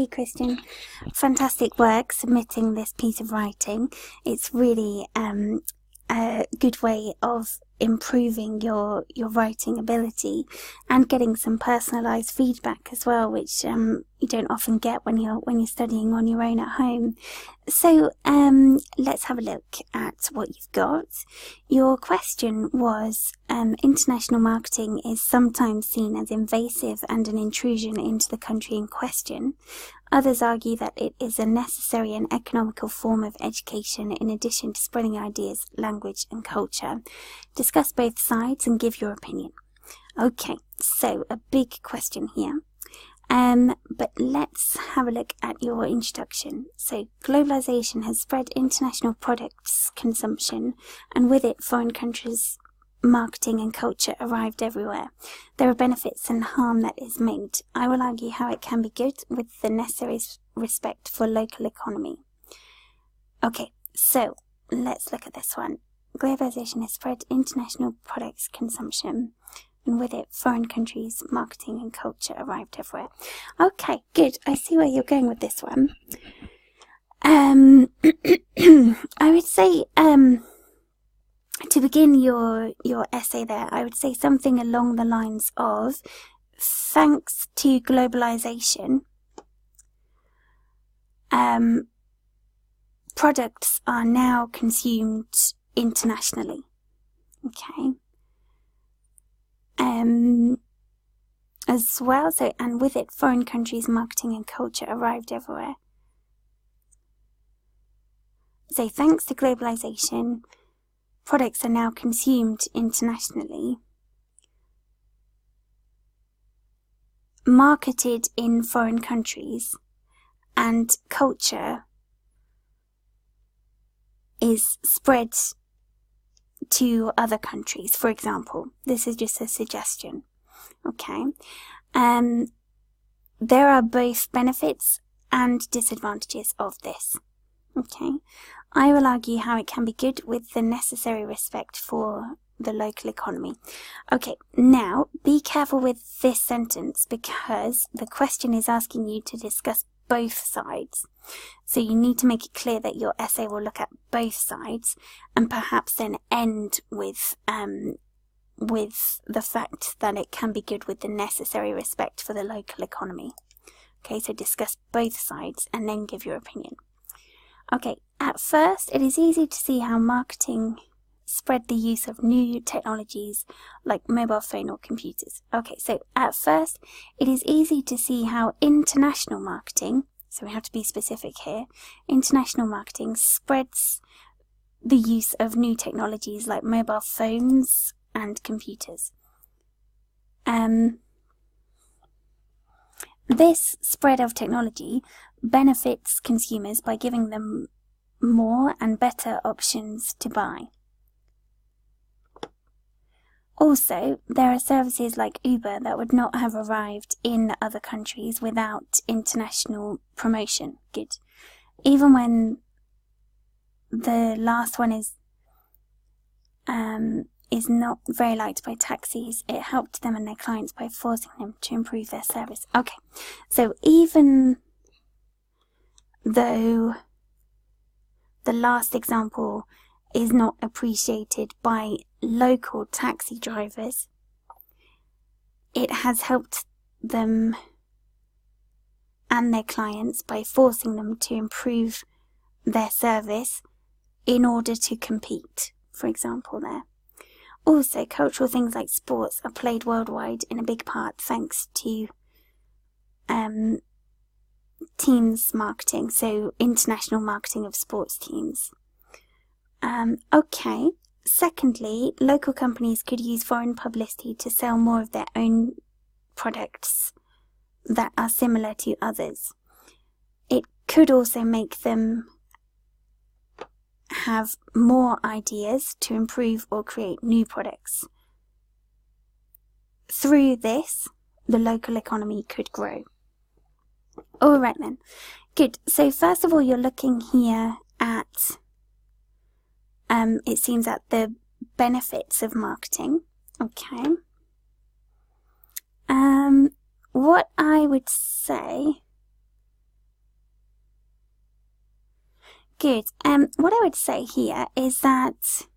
Okay, Christian. Fantastic work submitting this piece of writing. It's really a good way of improving your writing ability and getting some personalized feedback as well, which you don't often get when you're studying on your own at home. So let's have a look at what you've got. Your question was international marketing is sometimes seen as invasive and an intrusion into the country in question. Others argue that it is a necessary and economical form of education in addition to spreading ideas, language and culture. Discuss both sides and give your opinion. Okay, so a big question here. But let's have a look at your introduction. So, globalization has spread international products consumption, and with it foreign countries' marketing and culture arrived everywhere. There are benefits and harm that is made. I will argue how it can be good with the necessary respect for local economy. Okay, so let's look at this one. Globalization has spread international products consumption, and with it foreign countries' marketing and culture arrived everywhere. Okay, good. I see where you're going with this one. I would say to begin your essay there, I would say something along the lines of, thanks to globalization, products are now consumed internationally. Okay. As well, so, and with it foreign countries' marketing and culture arrived everywhere. So thanks to globalization, products are now consumed internationally, marketed in foreign countries, and culture is spread to other countries, for example. This is just a suggestion. Okay. There are both benefits and disadvantages of this. Okay. I will argue how it can be good with the necessary respect for the local economy. Okay, now be careful with this sentence because the question is asking you to discuss both sides. So you need to make it clear that your essay will look at both sides and perhaps then end with the fact that it can be good with the necessary respect for the local economy. Okay, so discuss both sides and then give your opinion. Okay, at first it is easy to see how marketing spread the use of new technologies like mobile phone or computers. Okay, so at first it is easy to see how international marketing, so we have to be specific here, international marketing spreads the use of new technologies like mobile phones and computers. This spread of technology benefits consumers by giving them more and better options to buy. Also, there are services like Uber that would not have arrived in other countries without international promotion. Good. Even when the last one is not very liked by taxis, it helped them and their clients by forcing them to improve their service. Okay, so even though the last example is not appreciated by local taxi drivers, it has helped them and their clients by forcing them to improve their service in order to compete, for example there. Also, cultural things like sports are played worldwide in a big part thanks to teams marketing, so international marketing of sports teams. Okay. Secondly, local companies could use foreign publicity to sell more of their own products that are similar to others. It could also make them have more ideas to improve or create new products. Through this, the local economy could grow. Alright then, good. So first of all, you're looking here at, it seems, at the benefits of marketing. Okay. What I would say good. What I would say here is that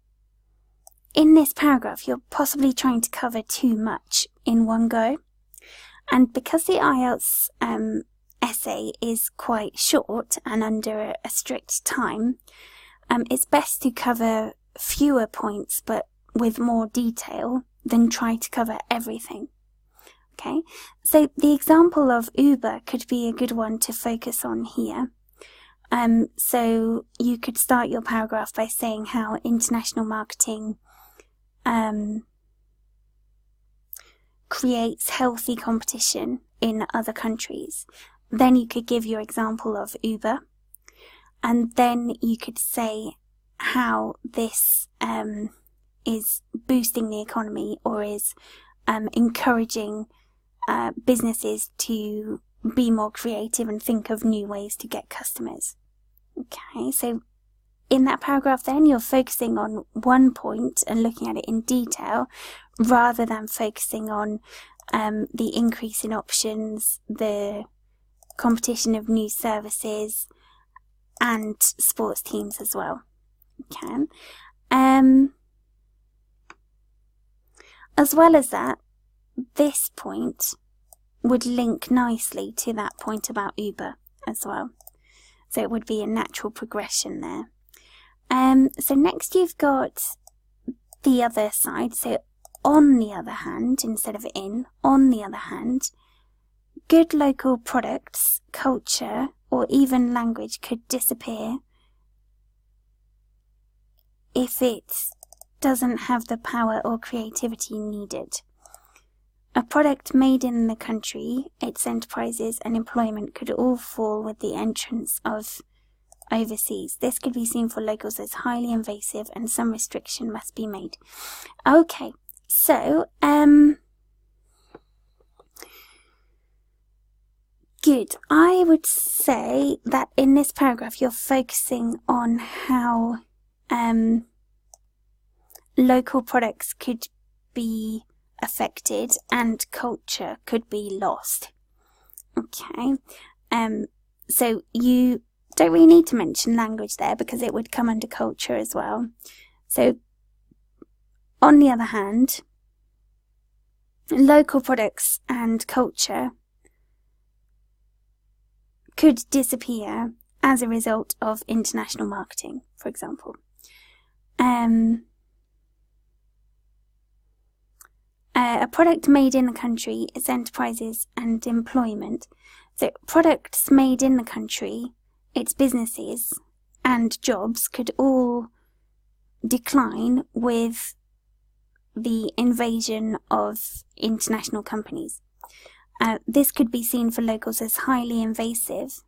in this paragraph, you're possibly trying to cover too much in one go. And because the IELTS essay is quite short and under a strict time, it's best to cover fewer points but with more detail than try to cover everything. Okay, so the example of Uber could be a good one to focus on here. So you could start your paragraph by saying how international marketing creates healthy competition in other countries. Then you could give your example of Uber, and then you could say how this is boosting the economy or is encouraging businesses to be more creative and think of new ways to get customers. Okay, so in that paragraph then you're focusing on one point and looking at it in detail rather than focusing on the increase in options, the competition of new services and sports teams as well. Okay. As well as that, this point would link nicely to that point about Uber as well. So it would be a natural progression there. So next you've got the other side. So on the other hand, instead of in, on the other hand, good local products, culture, or even language could disappear if it doesn't have the power or creativity needed. A product made in the country, its enterprises and employment could all fall with the entrance of overseas. This could be seen for locals as highly invasive and some restriction must be made. Okay, so, good. I would say that in this paragraph you're focusing on how local products could be affected and culture could be lost. Okay, so you don't really need to mention language there because it would come under culture as well. So on the other hand, local products and culture could disappear as a result of international marketing, for example. A product made in the country, its enterprises and employment. So products made in the country, its businesses and jobs could all decline with the invasion of international companies. This could be seen for locals as highly invasive,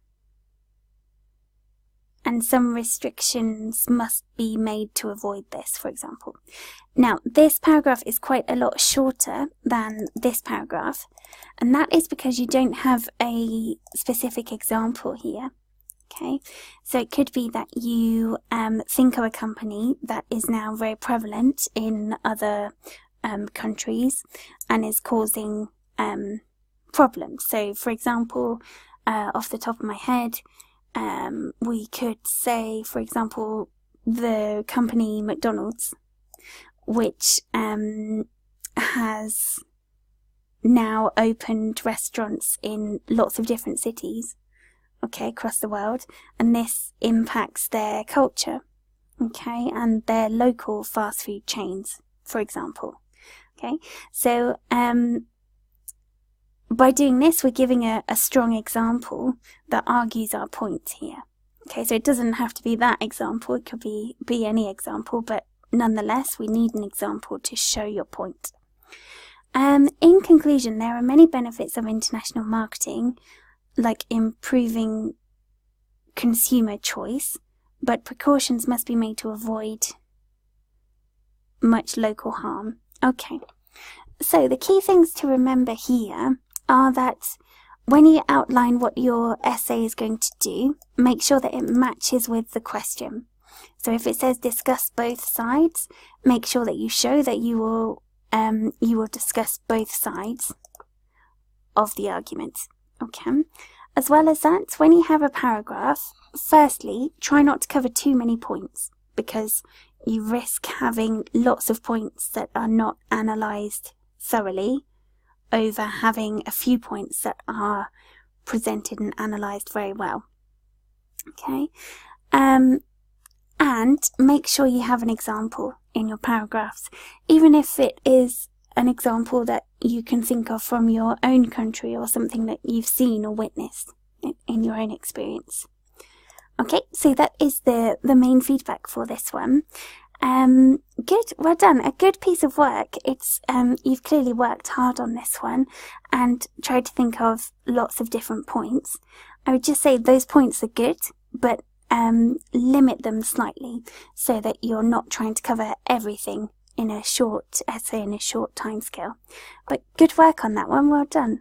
and some restrictions must be made to avoid this, for example. Now, this paragraph is quite a lot shorter than this paragraph, and that is because you don't have a specific example here. Okay, so it could be that you think of a company that is now very prevalent in other countries and is causing problems. So, for example, off the top of my head, we could say, for example, the company McDonald's, which has now opened restaurants in lots of different cities, okay, across the world, and this impacts their culture, okay, and their local fast food chains, for example. Okay, so by doing this, we're giving a strong example that argues our point here. Okay, so it doesn't have to be that example, it could be any example, but nonetheless, we need an example to show your point. In conclusion, there are many benefits of international marketing, like improving consumer choice, but precautions must be made to avoid much local harm. Okay, so the key things to remember here are that when you outline what your essay is going to do, make sure that it matches with the question. So if it says discuss both sides, make sure that you show that you will discuss both sides of the argument. Okay. As well as that, when you have a paragraph, firstly, try not to cover too many points, because you risk having lots of points that are not analysed thoroughly over having a few points that are presented and analysed very well. Okay, and make sure you have an example in your paragraphs, even if it is an example that you can think of from your own country or something that you've seen or witnessed in your own experience. Okay, so that is the main feedback for this one. Good, well done. A good piece of work. It's you've clearly worked hard on this one and tried to think of lots of different points. I would just say those points are good, but limit them slightly so that you're not trying to cover everything in a short essay, in a short time scale. But good work on that one, well done.